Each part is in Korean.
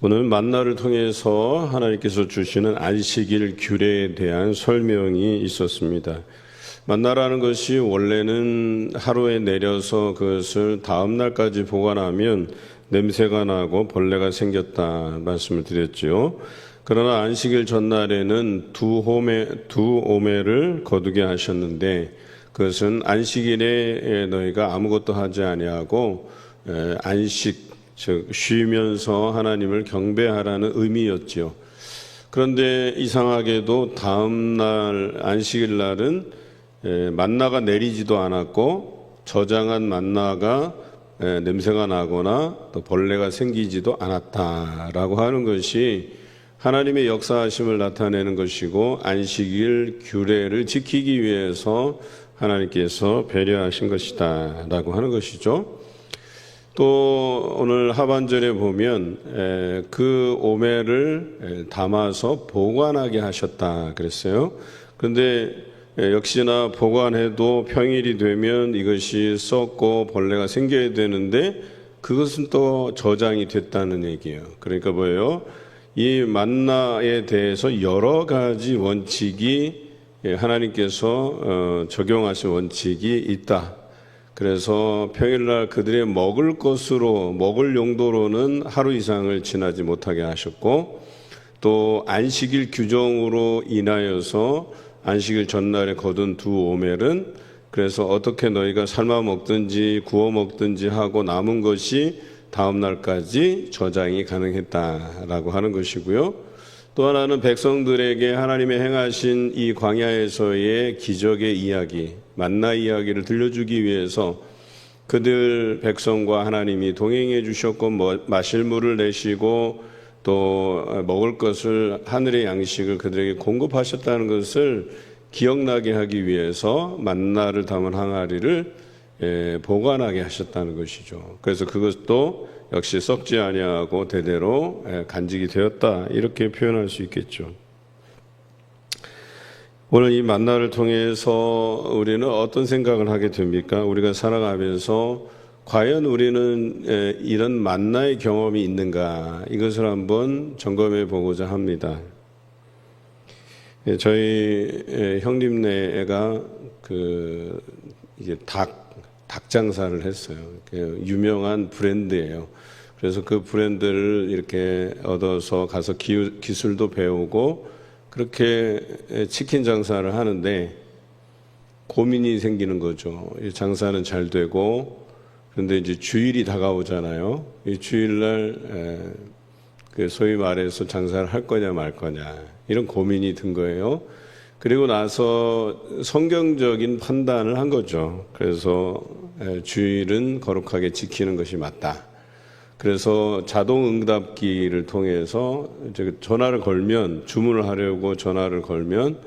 오늘 만나를 통해서 하나님께서 주시는 안식일 규례에 대한 설명이 있었습니다. 만나라는 것이 원래는 하루에 내려서 그것을 다음 날까지 보관하면 냄새가 나고 벌레가 생겼다 말씀을 드렸죠. 그러나 안식일 전날에는 두 오매를 거두게 하셨는데 그것은 안식일에 너희가 아무것도 하지 아니하고 안식 즉 쉬면서 하나님을 경배하라는 의미였지요. 그런데 이상하게도 다음 날 안식일 날은 만나가 내리지도 않았고 저장한 만나가 냄새가 나거나 또 벌레가 생기지도 않았다라고 하는 것이 하나님의 역사하심을 나타내는 것이고 안식일 규례를 지키기 위해서 하나님께서 배려하신 것이다라고 하는 것이죠. 또 오늘 하반절에 보면 그 오매를 담아서 보관하게 하셨다 그랬어요. 그런데 역시나 보관해도 평일이 되면 이것이 썩고 벌레가 생겨야 되는데 그것은 또 저장이 됐다는 얘기예요. 그러니까 뭐예요? 이 만나에 대해서 여러 가지 원칙이 하나님께서 적용하신 원칙이 있다. 그래서 평일날 그들의 먹을 것으로 먹을 용도로는 하루 이상을 지나지 못하게 하셨고 또 안식일 규정으로 인하여서 안식일 전날에 거둔 두 오멜은 그래서 어떻게 너희가 삶아 먹든지 구워 먹든지 하고 남은 것이 다음 날까지 저장이 가능했다라고 하는 것이고요. 또 하나는 백성들에게 하나님의 행하신 이 광야에서의 기적의 이야기, 만나 이야기를 들려주기 위해서 그들 백성과 하나님이 동행해 주셨고 마실 물을 내시고 또 먹을 것을 하늘의 양식을 그들에게 공급하셨다는 것을 기억나게 하기 위해서 만나를 담은 항아리를 보관하게 하셨다는 것이죠. 그래서 그것도 역시 썩지 아니하고 대대로 간직이 되었다 이렇게 표현할 수 있겠죠. 오늘 이 만나를 통해서 우리는 어떤 생각을 하게 됩니까? 우리가 살아가면서 과연 우리는 이런 만나의 경험이 있는가 이것을 한번 점검해 보고자 합니다. 저희 형님네가 이제 닭 장사를 했어요. 유명한 브랜드예요. 그래서 그 브랜드를 이렇게 얻어서 가서 기술도 배우고 그렇게 치킨 장사를 하는데 고민이 생기는 거죠. 이 장사는 잘 되고 그런데 이제 주일이 다가오잖아요. 이 주일날 소위 말해서 장사를 할 거냐 말 거냐 이런 고민이 든 거예요. 그리고 나서 성경적인 판단을 한 거죠. 그래서 주일은 거룩하게 지키는 것이 맞다. 그래서 자동응답기를 통해서 전화를 걸면 주문을 하려고 전화를 걸면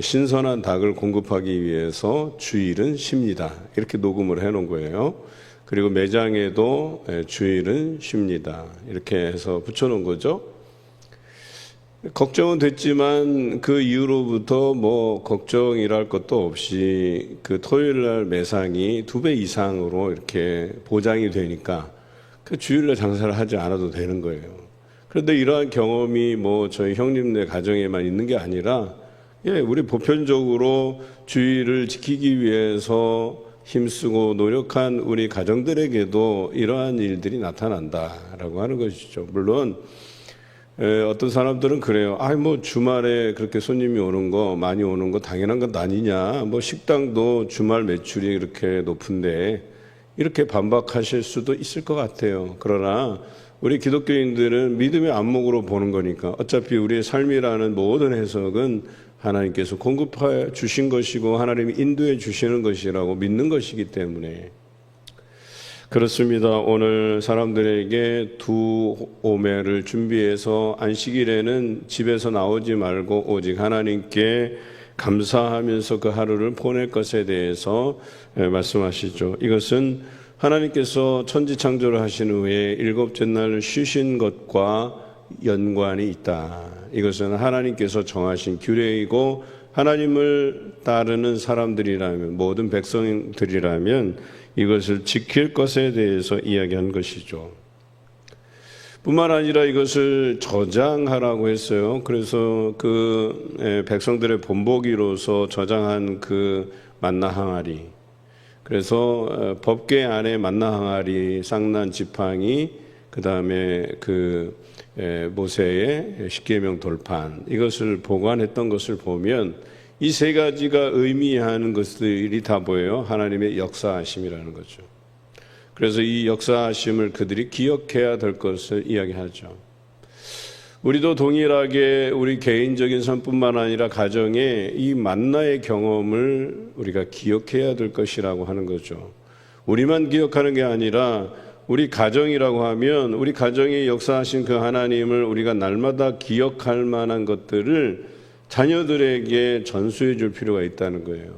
신선한 닭을 공급하기 위해서 주일은 쉽니다. 이렇게 녹음을 해놓은 거예요. 그리고 매장에도 주일은 쉽니다. 이렇게 해서 붙여놓은 거죠. 걱정은 됐지만 그 이후로부터 걱정이랄 것도 없이 그 토요일날 매상이 2배 이상으로 이렇게 보장이 되니까 그 주일날 장사를 하지 않아도 되는 거예요. 그런데 이러한 경험이 저희 형님네 가정에만 있는 게 아니라 우리 보편적으로 주일을 지키기 위해서 힘쓰고 노력한 우리 가정들에게도 이러한 일들이 나타난다라고 하는 것이죠. 물론 어떤 사람들은 그래요. 주말에 그렇게 손님이 많이 오는 거 당연한 것 아니냐. 식당도 주말 매출이 그렇게 높은데 이렇게 반박하실 수도 있을 것 같아요. 그러나 우리 기독교인들은 믿음의 안목으로 보는 거니까 어차피 우리의 삶이라는 모든 해석은 하나님께서 공급해 주신 것이고 하나님이 인도해 주시는 것이라고 믿는 것이기 때문에 그렇습니다. 오늘 사람들에게 두 오매를 준비해서 안식일에는 집에서 나오지 말고 오직 하나님께 감사하면서 그 하루를 보낼 것에 대해서 말씀하시죠. 이것은 하나님께서 천지 창조를 하신 후에 일곱째 날 쉬신 것과 연관이 있다. 이것은 하나님께서 정하신 규례이고 하나님을 따르는 사람들이라면 모든 백성들이라면 이것을 지킬 것에 대해서 이야기한 것이죠. 뿐만 아니라 이것을 저장하라고 했어요. 그래서 그 백성들의 본보기로서 저장한 그 만나 항아리, 그래서 법궤 안에 만나 항아리, 쌍난 지팡이, 그 다음에 그 모세의 십계명 돌판, 이것을 보관했던 것을 보면 이 세 가지가 의미하는 것들이 다 뭐예요? 하나님의 역사하심이라는 거죠. 그래서 이 역사하심을 그들이 기억해야 될 것을 이야기하죠. 우리도 동일하게 우리 개인적인 삶뿐만 아니라 가정에 이 만나의 경험을 우리가 기억해야 될 것이라고 하는 거죠. 우리만 기억하는 게 아니라 우리 가정이라고 하면 우리 가정에 역사하신 그 하나님을 우리가 날마다 기억할 만한 것들을 자녀들에게 전수해 줄 필요가 있다는 거예요.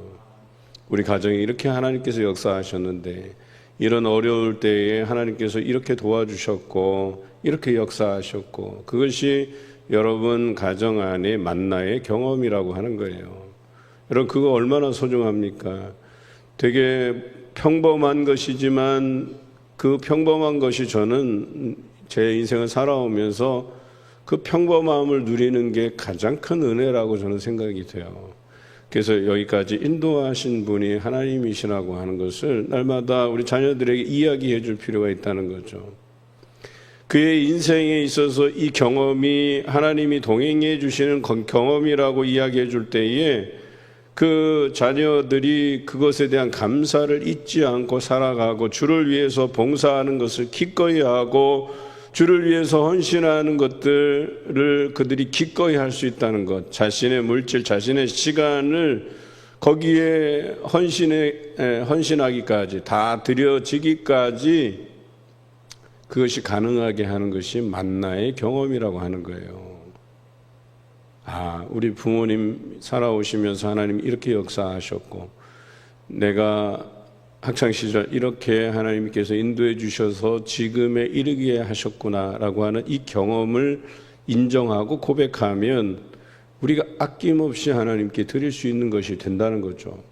우리 가정에 이렇게 하나님께서 역사하셨는데, 이런 어려울 때에 하나님께서 이렇게 도와주셨고 이렇게 역사하셨고, 그것이 여러분 가정 안에 만나의 경험이라고 하는 거예요. 여러분, 그거 얼마나 소중합니까? 되게 평범한 것이지만 그 평범한 것이 저는 제 인생을 살아오면서 그 평범함을 누리는 게 가장 큰 은혜라고 저는 생각이 돼요. 그래서 여기까지 인도하신 분이 하나님이시라고 하는 것을 날마다 우리 자녀들에게 이야기해 줄 필요가 있다는 거죠. 그의 인생에 있어서 이 경험이 하나님이 동행해 주시는 경험이라고 이야기해 줄 때에 그 자녀들이 그것에 대한 감사를 잊지 않고 살아가고, 주를 위해서 봉사하는 것을 기꺼이 하고 주를 위해서 헌신하는 것들을 그들이 기꺼이 할 수 있다는 것, 자신의 물질, 자신의 시간을 거기에 헌신하기까지, 다 드려지기까지 그것이 가능하게 하는 것이 만나의 경험이라고 하는 거예요. 우리 부모님 살아오시면서 하나님 이렇게 역사하셨고, 내가 학창시절 이렇게 하나님께서 인도해 주셔서 지금에 이르게 하셨구나라고 하는 이 경험을 인정하고 고백하면 우리가 아낌없이 하나님께 드릴 수 있는 것이 된다는 거죠.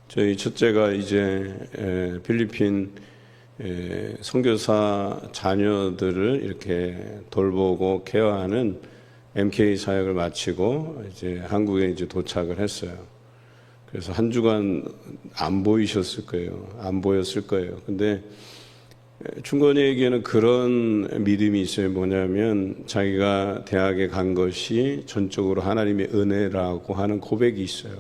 저희 첫째가 이제 필리핀 선교사 자녀들을 이렇게 돌보고 케어하는 MK 사역을 마치고 이제 한국에 이제 도착을 했어요. 그래서 한 주간 안 보이셨을 거예요. 안 보였을 거예요. 근데 충건이에게는 그런 믿음이 있어요. 뭐냐면 자기가 대학에 간 것이 전적으로 하나님의 은혜라고 하는 고백이 있어요.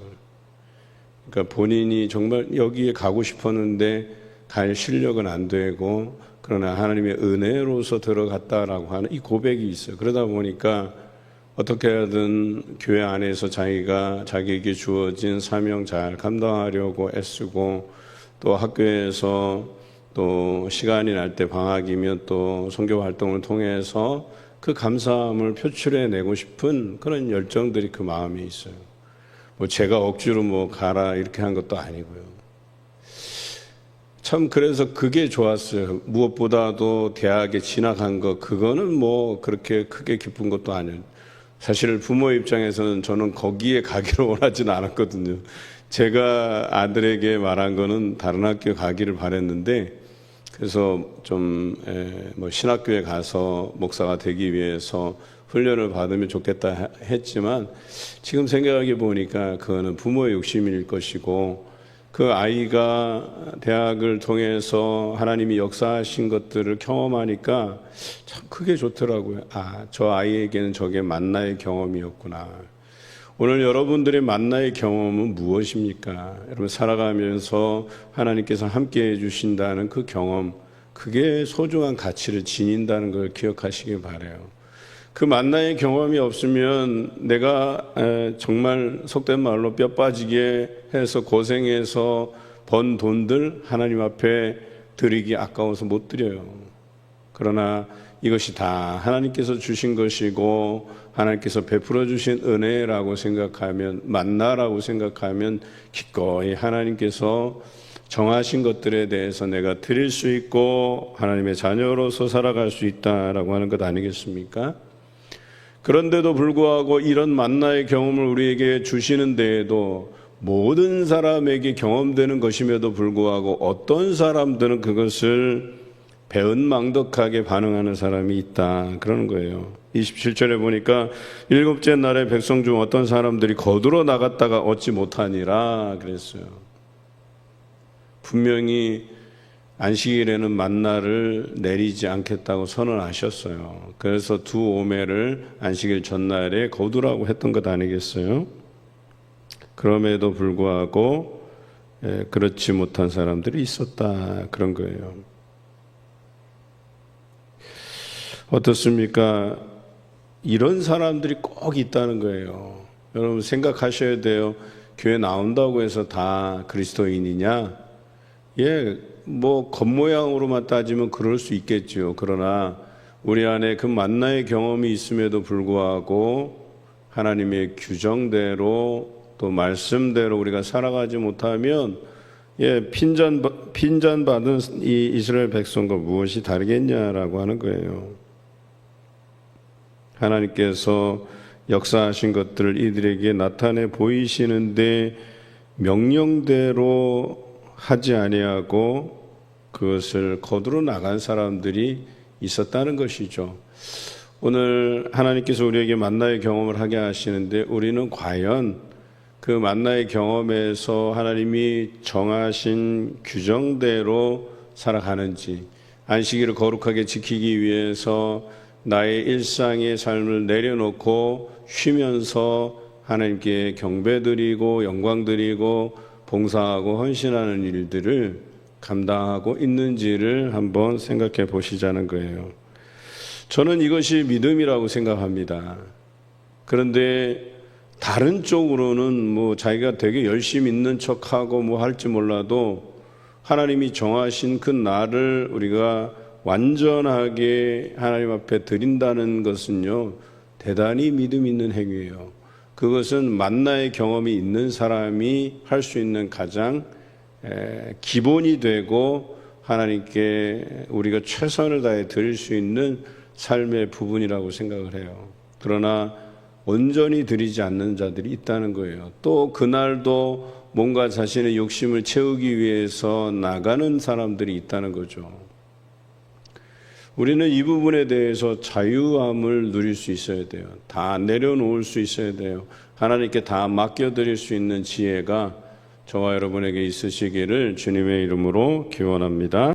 그러니까 본인이 정말 여기에 가고 싶었는데 갈 실력은 안 되고, 그러나 하나님의 은혜로서 들어갔다라고 하는 이 고백이 있어요. 그러다 보니까 어떻게 하든 교회 안에서 자기에게 주어진 사명 잘 감당하려고 애쓰고, 또 학교에서 또 시간이 날 때 방학이면 또 선교 활동을 통해서 그 감사함을 표출해내고 싶은 그런 열정들이 그 마음에 있어요. 뭐 제가 억지로 뭐 가라 이렇게 한 것도 아니고요. 참 그래서 그게 좋았어요. 무엇보다도 대학에 진학한 거, 그거는 뭐 그렇게 크게 기쁜 것도 아니에요. 사실 부모 입장에서는 저는 거기에 가기를 원하지는 않았거든요. 제가 아들에게 말한 거는 다른 학교 가기를 바랬는데, 그래서 좀 뭐 신학교에 가서 목사가 되기 위해서 훈련을 받으면 좋겠다 했지만, 지금 생각해 보니까 그거는 부모의 욕심일 것이고, 그 아이가 대학을 통해서 하나님이 역사하신 것들을 경험하니까 참 그게 좋더라고요. 저 아이에게는 저게 만나의 경험이었구나. 오늘 여러분들의 만나의 경험은 무엇입니까? 여러분 살아가면서 하나님께서 함께 해주신다는 그 경험, 그게 소중한 가치를 지닌다는 걸 기억하시길 바라요. 그 만나의 경험이 없으면 내가 정말 속된 말로 뼈 빠지게 해서 고생해서 번 돈들 하나님 앞에 드리기 아까워서 못 드려요. 그러나 이것이 다 하나님께서 주신 것이고 하나님께서 베풀어 주신 은혜라고 생각하면, 만나라고 생각하면 기꺼이 하나님께서 정하신 것들에 대해서 내가 드릴 수 있고 하나님의 자녀로서 살아갈 수 있다라고 하는 것 아니겠습니까? 그런데도 불구하고 이런 만나의 경험을 우리에게 주시는 데에도 모든 사람에게 경험되는 것임에도 불구하고 어떤 사람들은 그것을 배은망덕하게 반응하는 사람이 있다 그러는 거예요. 27절에 보니까 일곱째 날에 백성 중 어떤 사람들이 거두러 나갔다가 얻지 못하니라 그랬어요. 분명히 안식일에는 만나를 내리지 않겠다고 선언하셨어요. 그래서 두 오매를 안식일 전날에 거두라고 했던 것 아니겠어요? 그럼에도 불구하고 그렇지 못한 사람들이 있었다 그런 거예요. 어떻습니까? 이런 사람들이 꼭 있다는 거예요. 여러분 생각하셔야 돼요. 교회 나온다고 해서 다 그리스도인이냐? 뭐 겉모양으로만 따지면 그럴 수 있겠죠. 그러나 우리 안에 그 만나의 경험이 있음에도 불구하고 하나님의 규정대로 또 말씀대로 우리가 살아가지 못하면 핀잔 받은 이 이스라엘 백성과 무엇이 다르겠냐라고 하는 거예요. 하나님께서 역사하신 것들을 이들에게 나타내 보이시는데 명령대로 하지 아니하고 그것을 거두러 나간 사람들이 있었다는 것이죠. 오늘 하나님께서 우리에게 만나의 경험을 하게 하시는데 우리는 과연 그 만나의 경험에서 하나님이 정하신 규정대로 살아가는지, 안식일을 거룩하게 지키기 위해서 나의 일상의 삶을 내려놓고 쉬면서 하나님께 경배드리고 영광드리고 봉사하고 헌신하는 일들을 감당하고 있는지를 한번 생각해 보시자는 거예요. 저는 이것이 믿음이라고 생각합니다. 그런데 다른 쪽으로는 뭐 자기가 되게 열심히 있는 척하고 뭐 할지 몰라도 하나님이 정하신 그 날을 우리가 완전하게 하나님 앞에 드린다는 것은요, 대단히 믿음 있는 행위예요. 그것은 만나의 경험이 있는 사람이 할 수 있는 가장 기본이 되고 하나님께 우리가 최선을 다해 드릴 수 있는 삶의 부분이라고 생각을 해요. 그러나 온전히 드리지 않는 자들이 있다는 거예요. 또 그날도 뭔가 자신의 욕심을 채우기 위해서 나가는 사람들이 있다는 거죠. 우리는 이 부분에 대해서 자유함을 누릴 수 있어야 돼요. 다 내려놓을 수 있어야 돼요. 하나님께 다 맡겨드릴 수 있는 지혜가 저와 여러분에게 있으시기를 주님의 이름으로 기원합니다.